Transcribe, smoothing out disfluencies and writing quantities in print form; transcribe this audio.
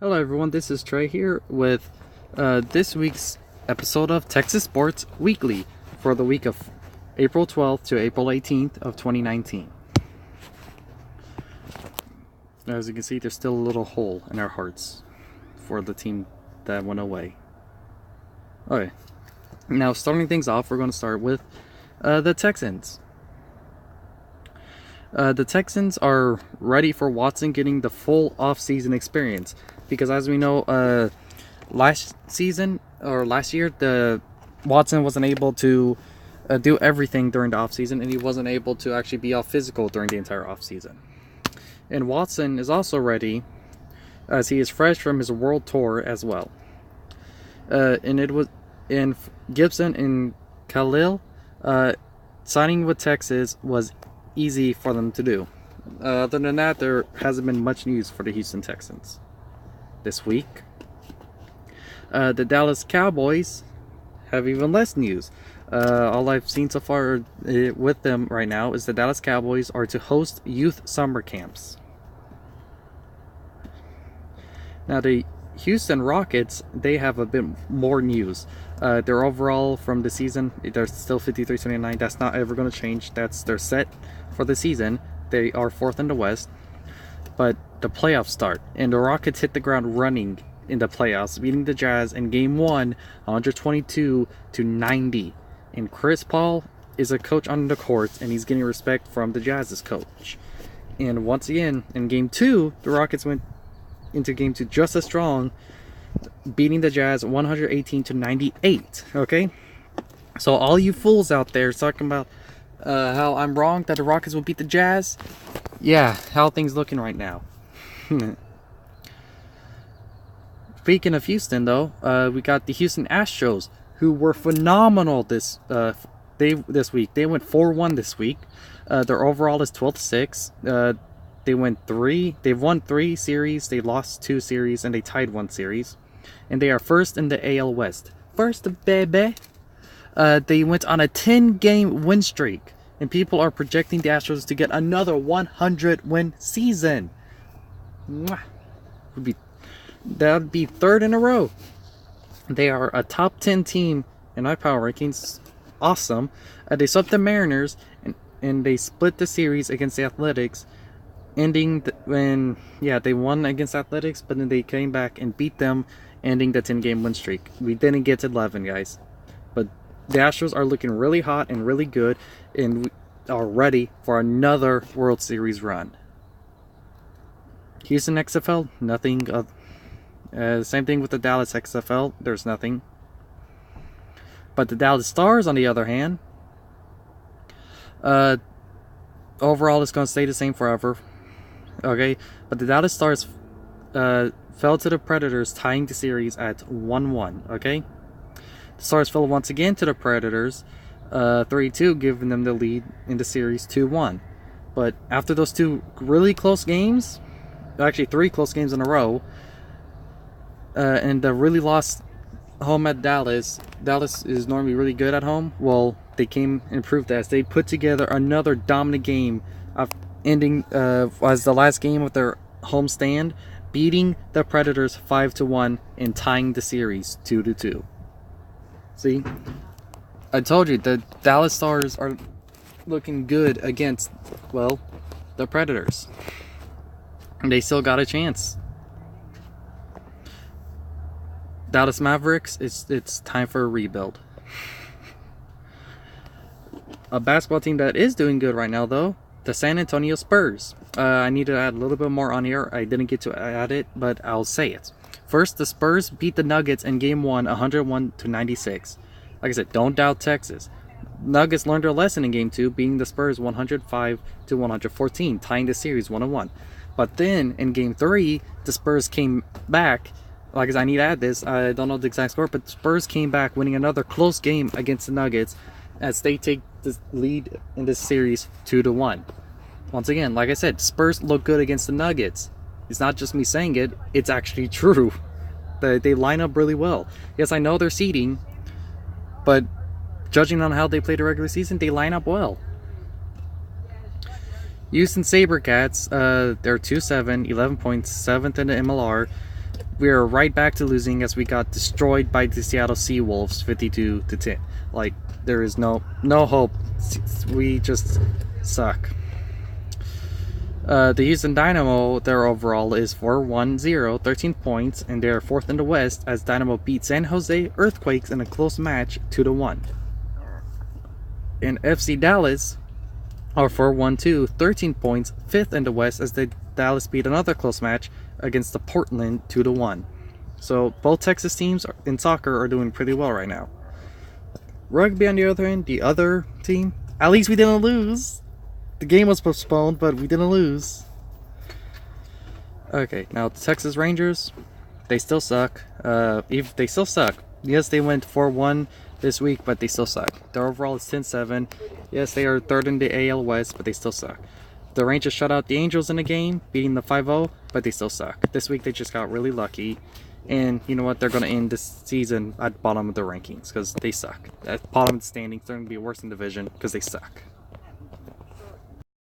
Hello everyone, this is Trey here with this week's episode of Texas Sports Weekly for the week of April 12th to April 18th of 2019. As you can see, there's still a little hole in our hearts for the team that went away. Okay, now starting things off, we're going to start with the Texans. The Texans are ready for Watson getting the full off-season experience because, as we know, last year, the Watson wasn't able to do everything during the off-season, and he wasn't able to actually be all physical during the entire off-season. And Watson is also ready, as he is fresh from his world tour as well. And it was in Gibson and Khalil signing with Texas was easy for them to do. Other than that, there hasn't been much news for the Houston Texans this week. The Dallas Cowboys have even less news. All I've seen so far with them right now is the Dallas Cowboys are to host youth summer camps. Now the Houston Rockets, they have a bit more news. Their overall from the season, they're still 53-29. That's not ever going to change. They're set for the season. They are 4th in the West. But the playoffs start, and the Rockets hit the ground running in the playoffs, beating the Jazz in Game 1, 122-90. And Chris Paul is a coach on the court, and he's getting respect from the Jazz's coach. And once again, in Game 2, the Rockets went into Game 2 just as strong, beating the Jazz 118-98. Okay, so all you fools out there talking about how I'm wrong that the Rockets will beat the Jazz, yeah, how are things looking right now? Speaking of Houston, though, we got the Houston Astros, who were phenomenal this week. They went 4-1 this week. Their overall is 12-6. They've won 3 series, they lost 2 series, and they tied 1 series. And they are first in the AL West. First, baby. They went on a 10-game win streak. And people are projecting the Astros to get another 100-win season. That would be 3rd in a row. They are a top 10 team in my power rankings. Awesome. They swept the Mariners, and they split the series against the Athletics. Ending when they won against Athletics, but then they came back and beat them, ending the 10-game win streak. We didn't get to 11, guys, but the Astros are looking really hot and really good, and we are ready for another World Series run. Houston XFL, nothing. Same thing with the Dallas XFL. There's nothing. But the Dallas Stars, on the other hand, overall it's going to stay the same forever. Okay, but the Dallas Stars fell to the Predators, tying the series at 1-1. Okay, the Stars fell once again to the Predators, 3-2, giving them the lead in the series 2-1. But after those 2 really close games, actually 3 close games in a row, and the really lost home at Dallas. Dallas is normally really good at home. Well, they came and proved that. They put together another dominant game of ending as the last game of their home stand, beating the Predators 5-1 and tying the series 2-2. See, I told you the Dallas Stars are looking good against, well, the Predators. And they still got a chance. Dallas Mavericks, it's time for a rebuild. A basketball team that is doing good right now, though, the San Antonio Spurs. I need to add a little bit more on here. I didn't get to add it, but I'll say it. First, the Spurs beat the Nuggets in Game 1, 101-96. Like I said, don't doubt Texas. Nuggets learned their lesson in Game 2, beating the Spurs 105-114, tying the series 1-1. But then, in Game 3, the Spurs came back. Like I said, I need to add this. I don't know the exact score, but Spurs came back, winning another close game against the Nuggets as they take the lead in this series 2-1. Once again, like I said, Spurs look good against the Nuggets. It's not just me saying it, it's actually true. They line up really well. Yes, I know they're seeding, but judging on how they played the regular season, they line up well. Houston SaberCats, they're 2-7, 11 points, 7th in the MLR. we're right back to losing as we got destroyed by the Seattle Seawolves 52-10. Like, there is no hope. We just suck. The Houston Dynamo, their overall is 4-1-0, 13 points, and they're 4th in the West as Dynamo beat San Jose Earthquakes in a close match 2-1. And FC Dallas are 4-1-2, 13 points, 5th in the West as Dallas beat another close match against the Portland 2-1. So both Texas teams in soccer are doing pretty well right now. Rugby on the other end, the other team, at least we didn't lose. The game was postponed, but we didn't lose. Okay, now the Texas Rangers, they still suck. They still suck. Yes, they went 4-1 this week, but they still suck. Their overall is 10-7. Yes, they are 3rd in the AL West, but they still suck. The Rangers shut out the Angels in the game, beating the 5-0, but they still suck. This week they just got really lucky. And you know what? They're going to end this season at bottom of the rankings because they suck. At bottom of the standings, they're going to be worse in division because they suck.